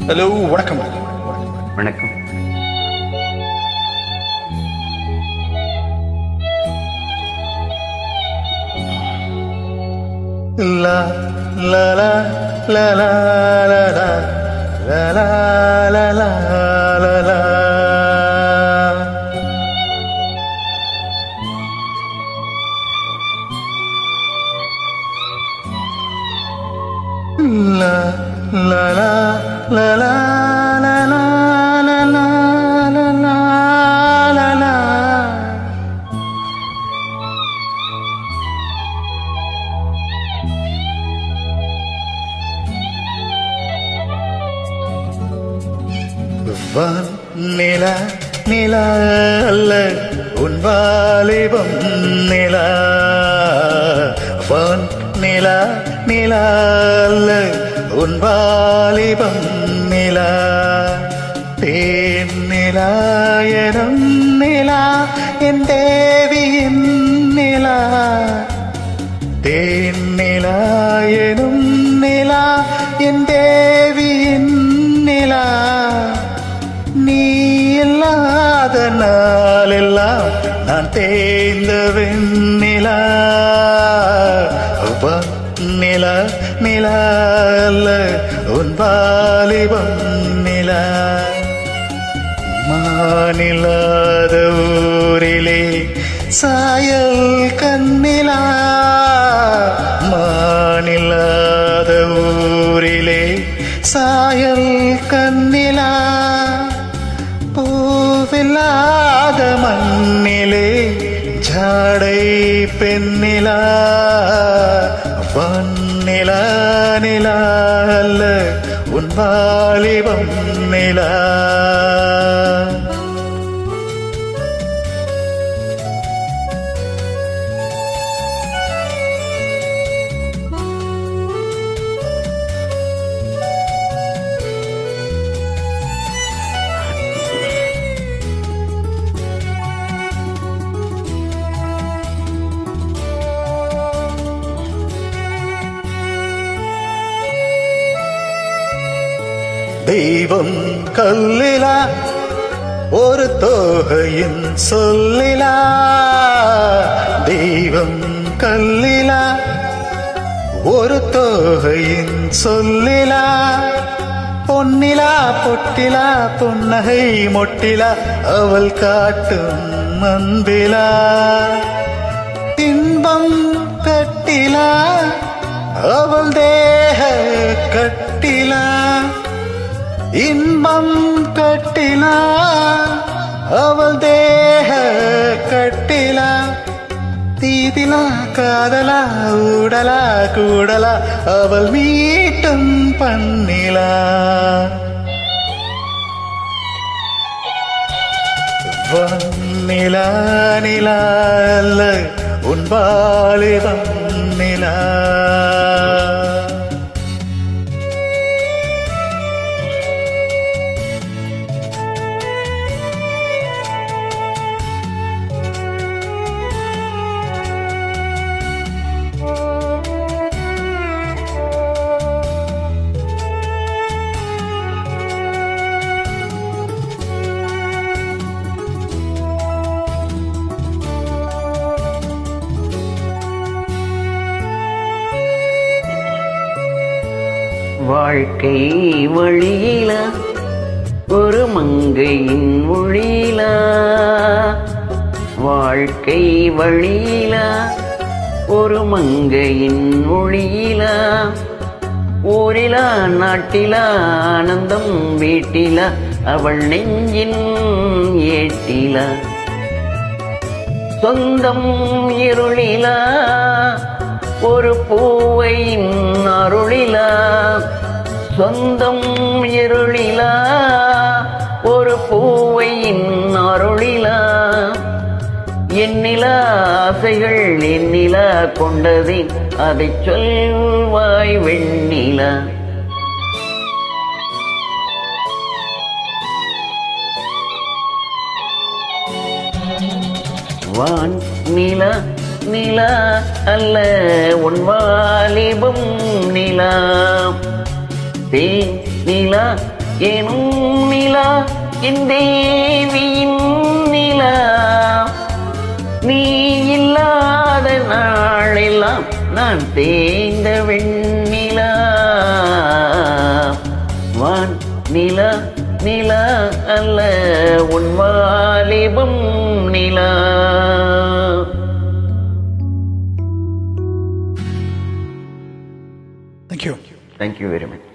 Hello, வணக்கம். வணக்கம். லா லா லா லா லா லா லா லா லா லா லா லா. La la la la la la la la la la la la. வான் நிலா நிலா அல்ல உன் வாலிபம் நிலா. வான் நிலா நிலா அல்ல உன் வாலிபம் நிலா. தேன் நிலா எனும் நிலா என் தேவியின் நிலா. தேன் நிலா எனும் நிலா என் தேவியின் நிலா. நீ இல்லாத நாளெல்லாம் நான் தேய்ந்த வெண்ணிலா. நிலா நிலா அல்ல உன் வாலிபம் நிலா. மானில்லாத ஊரிலே சாயல் கண்ணிலா. மானில்லாத ஊரிலே சாயல் கண்ணிலா. பூவில்லாத மண்ணிலே ஜாடை பெண்ணிலா. வன்னிலா நிலா அல்ல உன் வாலிபம் நிலா. தெய்வம் கல்லிலா ஒரு தோகையின் சொல்லிலா. தெய்வம் கல்லிலா ஒரு தோகையின் சொல்லிலா. பொன்னிலா பொட்டிலா புன்னகை மொட்டிலா அவள் காட்டும் அன்பிலா. இன்பம் கட்டிலா அவள் தேக கட்டிலா. இன்பம் கட்டிலா அவள் தேக கட்டிலா. தீதிலா காதலா ஊடலா கூடலா அவள் மீட்டும் பண்ணிலா. வன்னிலா நிலா அல்ல உன் வாலிபம் நிலா. வாழ்க்கை வழியிலா ஒரு மங்கையின் மொழியிலா. வாழ்க்கை வழியிலா ஒரு மங்கையின் மொழியிலா. ஊரிலா நாட்டிலா ஆனந்தம் வீட்டிலா அவள் நெஞ்சின் ஏட்டிலா. சொந்தம் இருளிலா ஒரு பூவையின் அருளிலா. சொந்தம் இருளிலா ஒரு பூவையின் அருளிலா. எண்ணிலா ஆசைகள் எண்ணிலா கொண்டதே அதை சொல்வாய் வெண்ணிலா. வான் நிலா நிலா அல்ல உன் வாலிபம் நிலா. தேன் நிலா எனும் நிலா என் தேவியின் நிலா நீ இல்லாத நாளெல்லாம் நான் தேய்ந்த வெண்ணிலா வான் நிலா நிலா அல்ல உன் வாலிபம் நிலா. Thank you. Thank you very much.